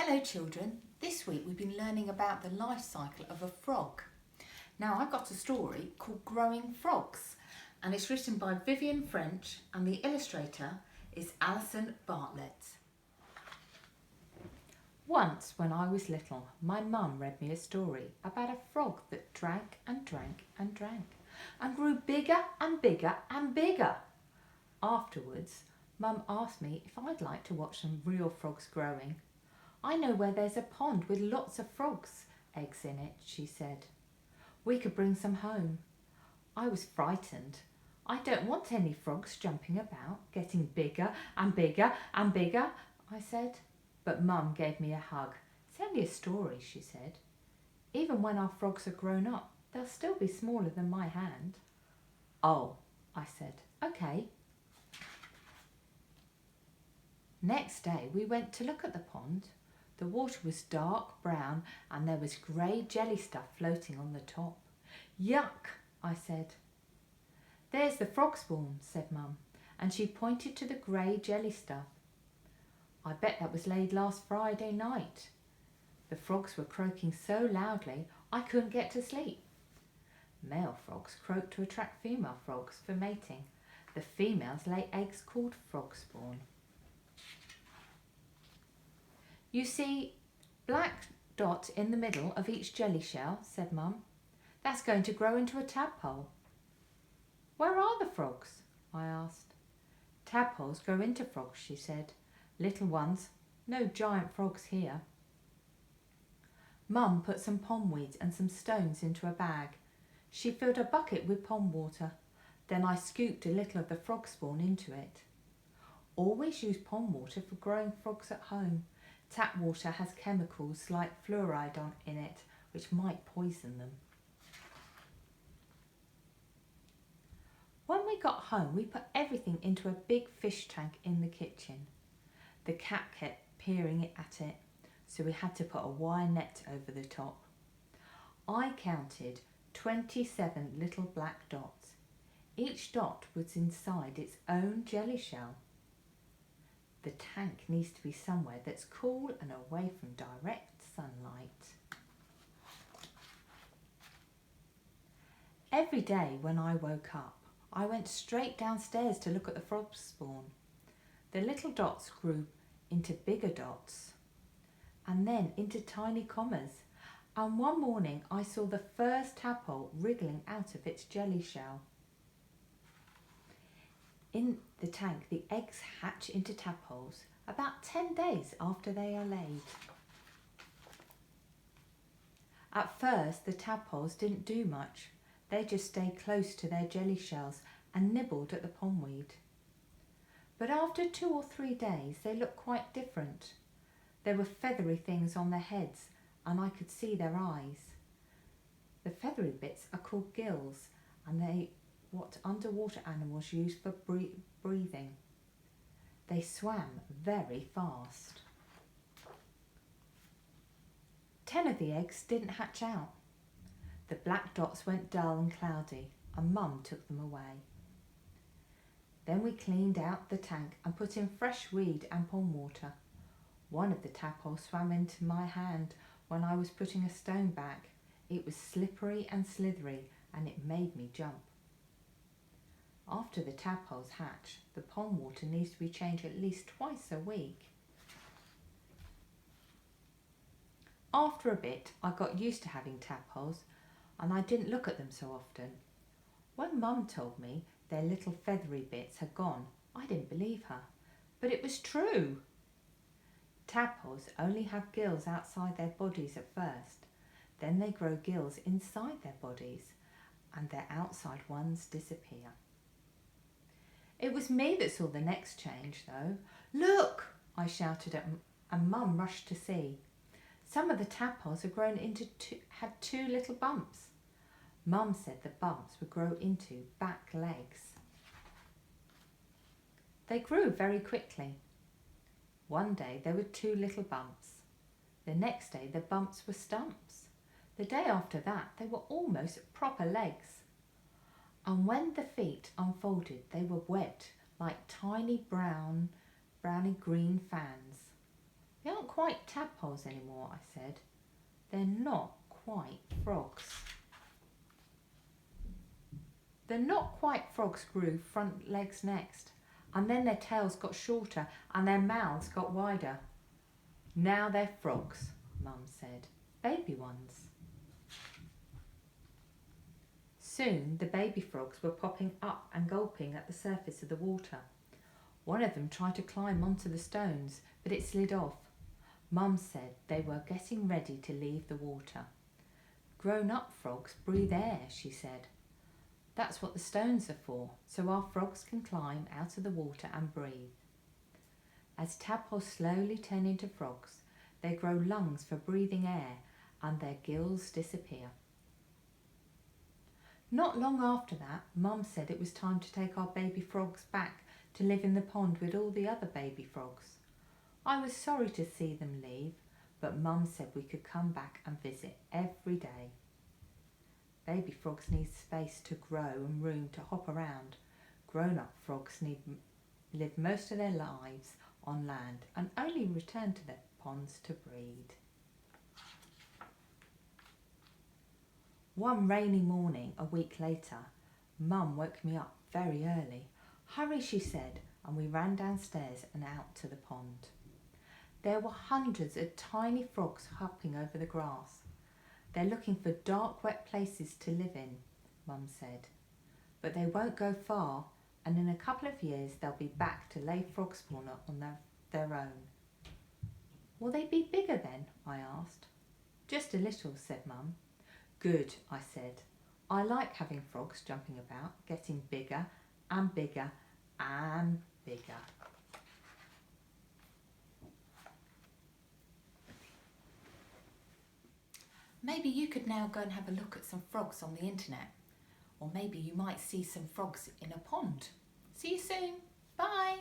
Hello children, this week we've been learning about the life cycle of a frog. Now I've got a story called Growing Frogs and it's written by Vivian French and the illustrator is Alison Bartlett. Once when I was little, my mum read me a story about a frog that drank and drank and drank and grew bigger and bigger and bigger. Afterwards, Mum asked me if I'd like to watch some real frogs growing. I know where there's a pond with lots of frogs' eggs in it, she said. We could bring some home. I was frightened. I don't want any frogs jumping about, getting bigger and bigger and bigger, I said. But Mum gave me a hug. It's only a story, she said. Even when our frogs are grown up, they'll still be smaller than my hand. Oh, I said, okay. Next day we went to look at the pond. The water was dark brown and there was grey jelly stuff floating on the top. Yuck, I said. There's the frog spawn, said Mum, and she pointed to the grey jelly stuff. I bet that was laid last Friday night. The frogs were croaking so loudly I couldn't get to sleep. Male frogs croak to attract female frogs for mating. The females lay eggs called frog spawn. You see, black dot in the middle of each jelly shell, said Mum. That's going to grow into a tadpole. Where are the frogs? I asked. Tadpoles grow into frogs, she said. Little ones, no giant frogs here. Mum put some pond weeds and some stones into a bag. She filled a bucket with pond water. Then I scooped a little of the frog spawn into it. Always use pond water for growing frogs at home. Tap water has chemicals like fluoride in it, which might poison them. When we got home, we put everything into a big fish tank in the kitchen. The cat kept peering at it, so we had to put a wire net over the top. I counted 27 little black dots. Each dot was inside its own jelly shell. The tank needs to be somewhere that's cool and away from direct sunlight. Every day when I woke up, I went straight downstairs to look at the frog spawn. The little dots grew into bigger dots and then into tiny commas. And one morning I saw the first tadpole wriggling out of its jelly shell. In the tank, the eggs hatch into tadpoles about 10 days after they are laid. At first, the tadpoles didn't do much. They just stayed close to their jelly shells and nibbled at the pondweed. But after 2 or 3 days, they looked quite different. There were feathery things on their heads and I could see their eyes. The feathery bits are called gills and what underwater animals use for breathing. They swam very fast. 10 of the eggs didn't hatch out. The black dots went dull and cloudy and Mum took them away. Then we cleaned out the tank and put in fresh weed and pond water. One of the tadpoles swam into my hand when I was putting a stone back. It was slippery and slithery and it made me jump. After the tadpoles hatch, the pond water needs to be changed at least twice a week. After a bit, I got used to having tadpoles and I didn't look at them so often. When Mum told me their little feathery bits had gone, I didn't believe her, but it was true. Tadpoles only have gills outside their bodies at first. Then they grow gills inside their bodies and their outside ones disappear. It was me that saw the next change though. Look, I shouted and Mum rushed to see. Some of the tadpoles had grown into had 2 little bumps. Mum said the bumps would grow into back legs. They grew very quickly. One day there were 2 little bumps. The next day the bumps were stumps. The day after that they were almost proper legs. And when the feet unfolded, they were webbed like tiny browny green fans. They aren't quite tadpoles anymore, I said. They're not quite frogs. The not quite frogs grew front legs next, and then their tails got shorter and their mouths got wider. Now they're frogs, Mum said. Baby ones. Soon the baby frogs were popping up and gulping at the surface of the water. One of them tried to climb onto the stones, but it slid off. Mum said they were getting ready to leave the water. Grown-up frogs breathe air, she said. That's what the stones are for, so our frogs can climb out of the water and breathe. As tadpoles slowly turn into frogs, they grow lungs for breathing air and their gills disappear. Not long after that, Mum said it was time to take our baby frogs back to live in the pond with all the other baby frogs. I was sorry to see them leave, but Mum said we could come back and visit every day. Baby frogs need space to grow and room to hop around. Grown-up frogs live most of their lives on land and only return to their ponds to breed. One rainy morning, a week later, Mum woke me up very early. Hurry, she said, and we ran downstairs and out to the pond. There were hundreds of tiny frogs hopping over the grass. They're looking for dark, wet places to live in, Mum said. But they won't go far, and in a couple of years they'll be back to lay frog spawn on their own. Will they be bigger then? I asked. Just a little, said Mum. Good, I said. I like having frogs jumping about, getting bigger and bigger and bigger. Maybe you could now go and have a look at some frogs on the internet. Or maybe you might see some frogs in a pond. See you soon. Bye.